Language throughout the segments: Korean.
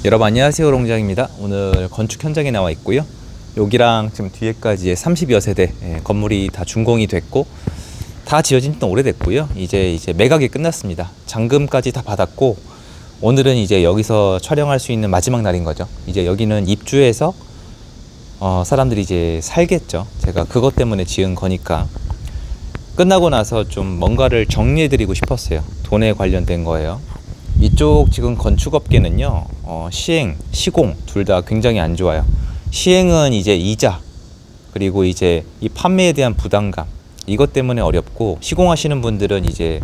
여러분 안녕하세요, 롱장입니다. 오늘 건축 현장에 나와 있고요. 여기랑 지금 뒤에까지 30여 세대 건물이 다 준공이 됐고 다 지어진 지는 오래됐고요. 이제 매각이 끝났습니다. 잔금까지 다 받았고 오늘은 이제 여기서 촬영할 수 있는 마지막 날인 거죠. 이제 여기는 입주해서 사람들이 이제 살겠죠. 제가 그것 때문에 지은 거니까. 끝나고 나서 좀 뭔가를 정리해 드리고 싶었어요. 돈에 관련된 거예요. 이쪽 지금 건축업계는요, 시행, 시공 둘 다 굉장히 안 좋아요. 시행은 이제 이자, 그리고 이제 이 판매에 대한 부담감, 이것 때문에 어렵고, 시공하시는 분들은 이제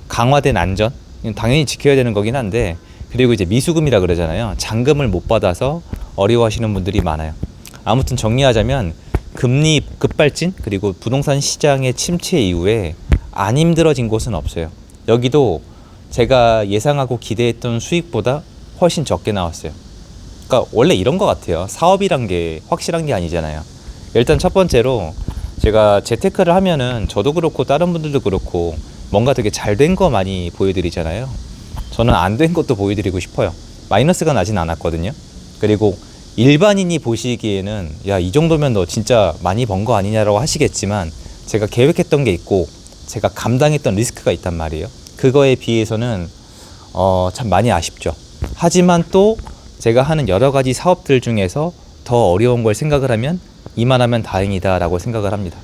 강화된 안전, 당연히 지켜야 되는 거긴 한데, 그리고 이제 미수금이라 그러잖아요. 잔금을 못 받아서 어려워하시는 분들이 많아요. 아무튼 정리하자면 금리 급발진, 그리고 부동산 시장의 침체 이후에 안 힘들어진 곳은 없어요. 여기도 제가 예상하고 기대했던 수익보다 훨씬 적게 나왔어요. 그러니까 원래 이런 것 같아요. 사업이란 게 확실한 게 아니잖아요. 일단 첫 번째로 제가 재테크를 하면은 저도 그렇고 다른 분들도 그렇고 뭔가 되게 잘 된 거 많이 보여드리잖아요. 저는 안 된 것도 보여드리고 싶어요. 마이너스가 나진 않았거든요. 그리고 일반인이 보시기에는 야, 이 정도면 너 진짜 많이 번 거 아니냐라고 하시겠지만 제가 계획했던 게 있고 제가 감당했던 리스크가 있단 말이에요. 그거에 비해서는 참 많이 아쉽죠. 하지만 또 제가 하는 여러 가지 사업들 중에서 더 어려운 걸 생각을 하면 이만하면 다행이다 라고 생각을 합니다.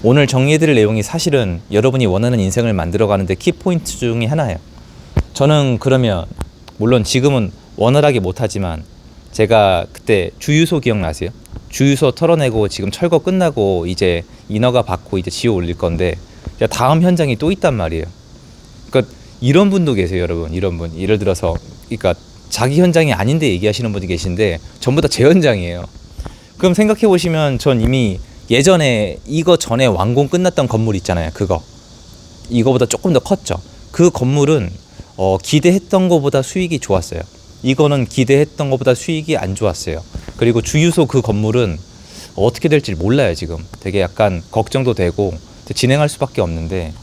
오늘 정리해드릴 내용이 사실은 여러분이 원하는 인생을 만들어가는데 키포인트 중에 하나예요. 저는 그러면 물론 지금은 원활하게 못하지만 제가 그때 주유소 기억나세요? 주유소 털어내고 지금 철거 끝나고 이제 인허가 받고 이제 지어 올릴 건데 다음 현장이 또 있단 말이에요. 그러니까 이런 분도 계세요, 여러분. 이런 분. 예를 들어서 그러니까 자기 현장이 아닌데 얘기하시는 분이 계신데 전부 다 제 현장이에요. 그럼 생각해 보시면 전 이미 예전에 이거 전에 완공 끝났던 건물 있잖아요. 그거. 이거보다 조금 더 컸죠. 그 건물은 기대했던 것보다 수익이 좋았어요. 이거는 기대했던 것보다 수익이 안 좋았어요. 그리고 주유소 그 건물은 어떻게 될지 몰라요, 지금. 되게 약간 걱정도 되고 진행할 수밖에 없는데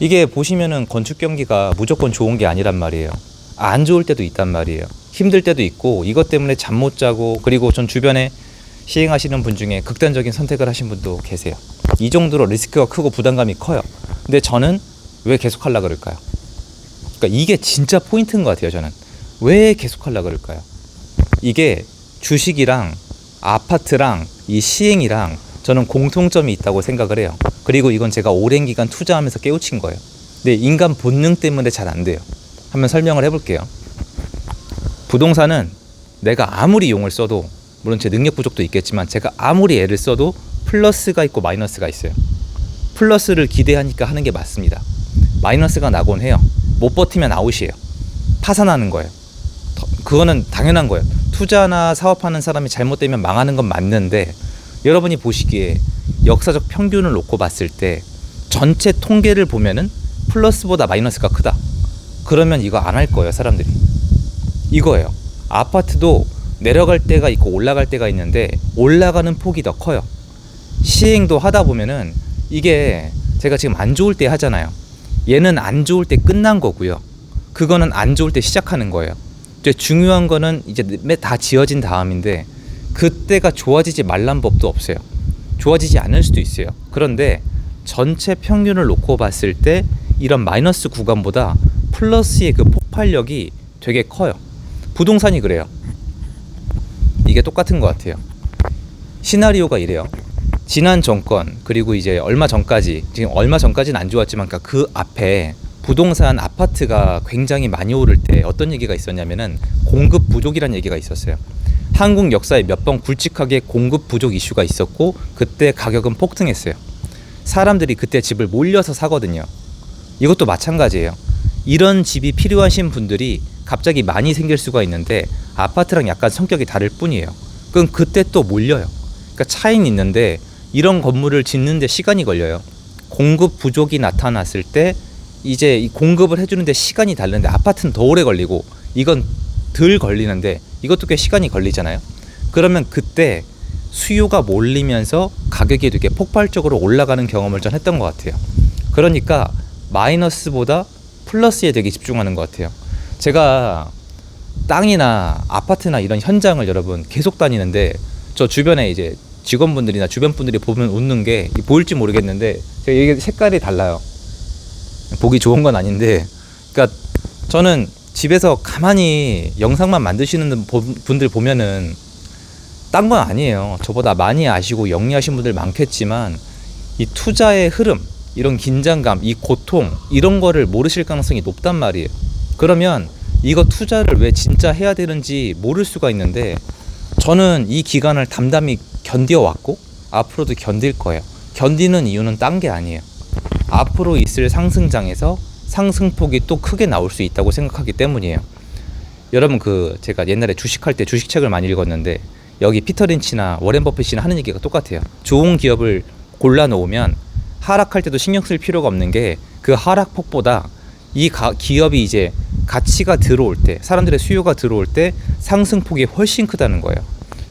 이게 보시면은 건축 경기가 무조건 좋은 게 아니란 말이에요. 안 좋을 때도 있단 말이에요. 힘들 때도 있고 이것 때문에 잠 못 자고 그리고 전 주변에 시행하시는 분 중에 극단적인 선택을 하신 분도 계세요. 이 정도로 리스크가 크고 부담감이 커요. 근데 저는 왜 계속 하려고 그럴까요? 그러니까 이게 진짜 포인트인 것 같아요. 저는 왜 계속 하려고 그럴까요? 이게 주식이랑 아파트랑 이 시행이랑 저는 공통점이 있다고 생각을 해요. 그리고 이건 제가 오랜 기간 투자하면서 깨우친 거예요. 근데 인간 본능 때문에 잘 안 돼요. 한번 설명을 해볼게요. 부동산은 내가 아무리 용을 써도 물론 제 능력 부족도 있겠지만 제가 아무리 애를 써도 플러스가 있고 마이너스가 있어요. 플러스를 기대하니까 하는 게 맞습니다. 마이너스가 나곤 해요. 못 버티면 아웃이에요. 파산하는 거예요. 그거는 당연한 거예요. 투자나 사업하는 사람이 잘못되면 망하는 건 맞는데 여러분이 보시기에 역사적 평균을 놓고 봤을 때 전체 통계를 보면은 플러스보다 마이너스가 크다. 그러면 이거 안 할 거예요, 사람들이. 이거예요. 아파트도 내려갈 때가 있고 올라갈 때가 있는데 올라가는 폭이 더 커요. 시행도 하다 보면은 이게 제가 지금 안 좋을 때 하잖아요. 얘는 안 좋을 때 끝난 거고요. 그거는 안 좋을 때 시작하는 거예요. 이제 중요한 거는 이제 다 지어진 다음인데 그때가 좋아지지 말란 법도 없어요. 좋아지지 않을 수도 있어요. 그런데 전체 평균을 놓고 봤을 때 이런 마이너스 구간보다 플러스의 그 폭발력이 되게 커요. 부동산이 그래요. 이게 똑같은 것 같아요. 시나리오가 이래요. 지난 정권 그리고 이제 얼마 전까지, 지금 얼마 전까지는 안 좋았지만 그 앞에 부동산 아파트가 굉장히 많이 오를 때 어떤 얘기가 있었냐면은 공급 부족이라는 얘기가 있었어요. 한국 역사에 몇 번 굵직하게 공급 부족 이슈가 있었고 그때 가격은 폭등했어요. 사람들이 그때 집을 몰려서 사거든요. 이것도 마찬가지예요. 이런 집이 필요하신 분들이 갑자기 많이 생길 수가 있는데 아파트랑 약간 성격이 다를 뿐이에요. 그럼 그때 또 몰려요. 그러니까 차이는 있는데 이런 건물을 짓는데 시간이 걸려요. 공급 부족이 나타났을 때 이제 이 공급을 해주는데 시간이 다른데 아파트는 더 오래 걸리고 이건 덜 걸리는데 이것도 꽤 시간이 걸리잖아요. 그러면 그때 수요가 몰리면서 가격이 되게 폭발적으로 올라가는 경험을 전 했던 것 같아요. 그러니까 마이너스보다 플러스에 되게 집중하는 것 같아요. 제가 땅이나 아파트나 이런 현장을 여러분 계속 다니는데 저 주변에 이제 직원분들이나 주변 분들이 보면 웃는 게 보일지 모르겠는데 제가 이게 색깔이 달라요. 보기 좋은 건 아닌데, 그러니까 저는 집에서 가만히 영상만 만드시는 분들 보면은 딴 건 아니에요. 저보다 많이 아시고 영리하신 분들 많겠지만 이 투자의 흐름, 이런 긴장감, 이 고통, 이런 거를 모르실 가능성이 높단 말이에요. 그러면 이거 투자를 왜 진짜 해야 되는지 모를 수가 있는데, 저는 이 기간을 담담히 견뎌왔고 앞으로도 견딜 거예요. 견디는 이유는 딴 게 아니에요. 앞으로 있을 상승장에서 상승폭이 또 크게 나올 수 있다고 생각하기 때문이에요. 여러분, 제가 옛날에 주식할 때 주식책을 많이 읽었는데 여기 피터 린치나 워렌 버핏이나 하는 얘기가 똑같아요. 좋은 기업을 골라 놓으면 하락할 때도 신경 쓸 필요가 없는 게, 그 하락폭보다 이 기업이 이제 가치가 들어올 때, 사람들의 수요가 들어올 때 상승폭이 훨씬 크다는 거예요.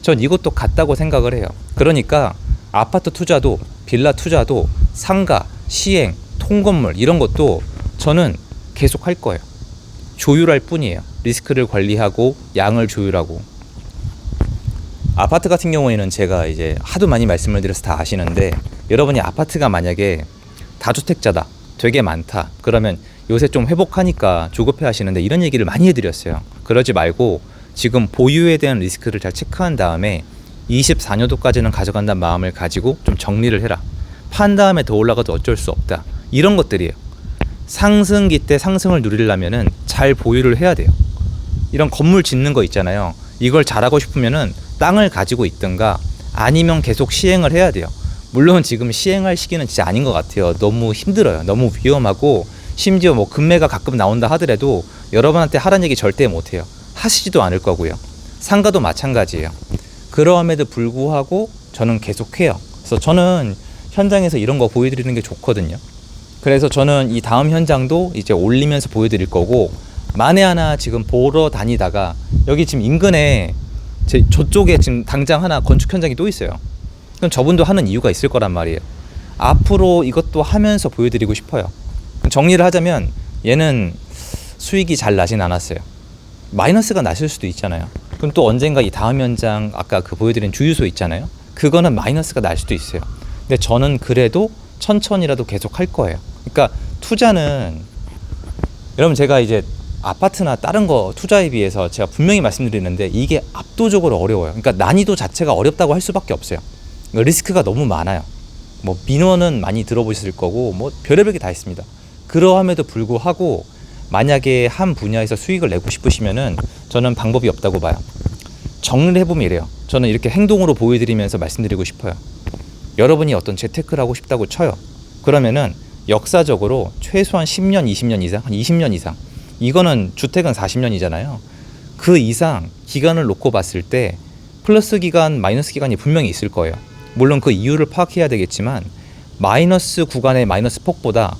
전 이것도 같다고 생각을 해요. 그러니까 아파트 투자도, 빌라 투자도, 상가, 시행, 통건물 이런 것도 저는 계속 할 거예요. 조율할 뿐이에요. 리스크를 관리하고 양을 조율하고. 아파트 같은 경우에는 제가 이제 하도 많이 말씀을 드려서 다 아시는데, 여러분이 아파트가 만약에 다주택자다, 되게 많다, 그러면 요새 좀 회복하니까 조급해 하시는데 이런 얘기를 많이 해드렸어요. 그러지 말고 지금 보유에 대한 리스크를 잘 체크한 다음에 24년도까지는 가져간다는 마음을 가지고 좀 정리를 해라. 판 다음에 더 올라가도 어쩔 수 없다. 이런 것들이에요. 상승기 때 상승을 누리려면은 잘 보유를 해야 돼요. 이런 건물 짓는 거 있잖아요. 이걸 잘하고 싶으면은 땅을 가지고 있든가 아니면 계속 시행을 해야 돼요. 물론 지금 시행할 시기는 진짜 아닌 것 같아요. 너무 힘들어요. 너무 위험하고, 심지어 뭐 금매가 가끔 나온다 하더라도 여러분한테 하라는 얘기 절대 못해요. 하시지도 않을 거고요. 상가도 마찬가지예요. 그럼에도 불구하고 저는 계속해요. 그래서 저는 현장에서 이런 거 보여드리는 게 좋거든요. 그래서 저는 이 다음 현장도 이제 올리면서 보여드릴 거고, 만에 하나 지금 보러 다니다가 여기 지금 인근에 저쪽에 지금 당장 하나 건축 현장이 또 있어요. 그럼 저분도 하는 이유가 있을 거란 말이에요. 앞으로 이것도 하면서 보여드리고 싶어요. 정리를 하자면 얘는 수익이 잘 나진 않았어요. 마이너스가 나실 수도 있잖아요. 그럼 또 언젠가 이 다음 현장, 아까 보여드린 주유소 있잖아요. 그거는 마이너스가 날 수도 있어요. 근데 저는 그래도 천천히라도 계속 할 거예요. 그러니까 투자는, 여러분 제가 이제 아파트나 다른 거 투자에 비해서 제가 분명히 말씀드리는데 이게 압도적으로 어려워요. 그러니까 난이도 자체가 어렵다고 할 수밖에 없어요. 리스크가 너무 많아요. 뭐 민원은 많이 들어보셨을 거고 뭐 별의별 게 다 있습니다. 그러함에도 불구하고 만약에 한 분야에서 수익을 내고 싶으시면은 저는 방법이 없다고 봐요. 정리를 해보면 이래요. 저는 이렇게 행동으로 보여드리면서 말씀드리고 싶어요. 여러분이 어떤 재테크를 하고 싶다고 쳐요. 그러면은 역사적으로 최소한 10년, 20년 이상, 한 20년 이상, 이거는 주택은 40년이잖아요. 그 이상 기간을 놓고 봤을 때 플러스 기간, 마이너스 기간이 분명히 있을 거예요. 물론 그 이유를 파악해야 되겠지만 마이너스 구간의 마이너스 폭보다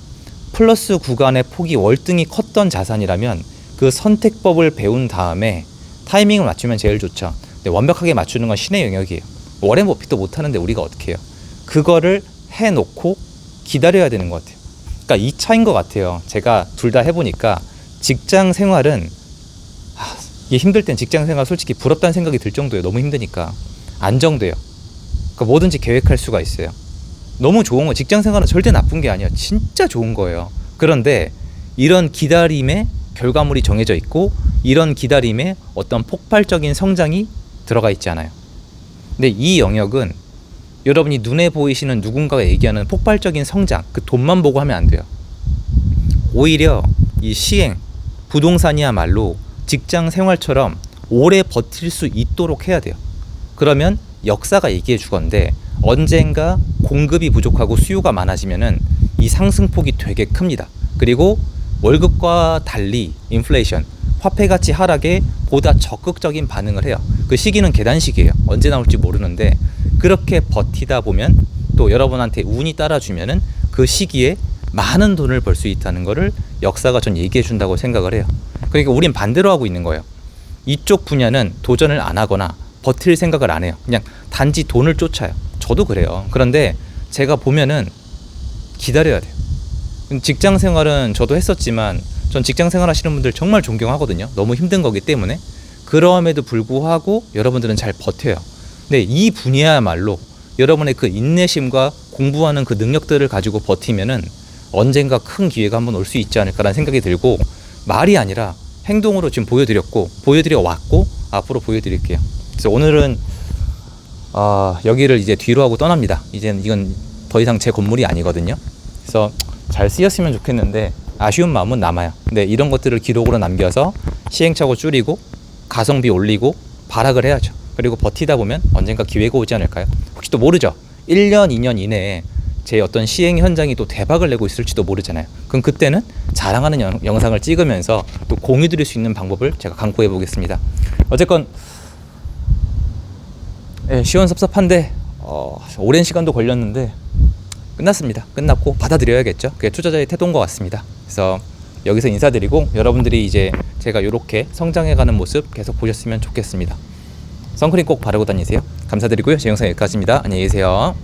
플러스 구간의 폭이 월등히 컸던 자산이라면 그 선택법을 배운 다음에 타이밍을 맞추면 제일 좋죠. 근데 완벽하게 맞추는 건 신의 영역이에요. 워렌 버핏도 못하는데 우리가 어떻게 해요? 그거를 해놓고 기다려야 되는 것 같아요. 그러니까 이 차인 것 같아요. 제가 둘 다 해보니까 직장 생활은 이게 힘들 땐 직장 생활 솔직히 부럽다는 생각이 들 정도예요. 너무 힘드니까 안정돼요. 그러니까 뭐든지 계획할 수가 있어요. 너무 좋은 거, 직장 생활은 절대 나쁜 게 아니야. 진짜 좋은 거예요. 그런데 이런 기다림에 결과물이 정해져 있고 이런 기다림에 어떤 폭발적인 성장이 들어가 있지 않아요. 근데 이 영역은 여러분이 눈에 보이시는 누군가가 얘기하는 폭발적인 성장, 그 돈만 보고 하면 안 돼요. 오히려 이 시행, 부동산이야말로 직장 생활처럼 오래 버틸 수 있도록 해야 돼요. 그러면 역사가 얘기해 주건데 언젠가 공급이 부족하고 수요가 많아지면은 이 상승폭이 되게 큽니다. 그리고 월급과 달리 인플레이션, 화폐 가치 하락에 보다 적극적인 반응을 해요. 그 시기는 계단식이에요. 언제 나올지 모르는데 그렇게 버티다 보면 또 여러분한테 운이 따라주면은 그 시기에 많은 돈을 벌 수 있다는 거를 역사가 전 얘기해 준다고 생각을 해요. 그러니까 우린 반대로 하고 있는 거예요. 이쪽 분야는 도전을 안 하거나 버틸 생각을 안 해요. 그냥 단지 돈을 쫓아요. 저도 그래요. 그런데 제가 보면은 기다려야 돼요. 직장 생활은 저도 했었지만 전 직장 생활 하시는 분들 정말 존경하거든요. 너무 힘든 거기 때문에. 그럼에도 불구하고 여러분들은 잘 버텨요. 근데 이 분야야말로 여러분의 그 인내심과 공부하는 그 능력들을 가지고 버티면은 언젠가 큰 기회가 한번 올 수 있지 않을까라는 생각이 들고, 말이 아니라 행동으로 지금 보여드려 왔고 앞으로 보여드릴게요. 그래서 오늘은 여기를 이제 뒤로 하고 떠납니다. 이제는 이건 더 이상 제 건물이 아니거든요. 그래서 잘 쓰였으면 좋겠는데 아쉬운 마음은 남아요. 근데 이런 것들을 기록으로 남겨서 시행착오 줄이고 가성비 올리고 발악을 해야죠. 그리고 버티다 보면 언젠가 기회가 오지 않을까요? 혹시 또 모르죠. 1년, 2년 이내에 제 어떤 시행 현장이 또 대박을 내고 있을지도 모르잖아요. 그럼 그때는 자랑하는 영상을 찍으면서 또 공유 드릴 수 있는 방법을 제가 강구해 보겠습니다. 어쨌건 시원섭섭한데 오랜 시간도 걸렸는데 끝났습니다. 끝났고 받아들여야겠죠. 그게 투자자의 태도인 것 같습니다. 그래서 여기서 인사드리고 여러분들이 이제 제가 이렇게 성장해가는 모습 계속 보셨으면 좋겠습니다. 선크림 꼭 바르고 다니세요. 감사드리고요. 제 영상 여기까지입니다. 안녕히 계세요.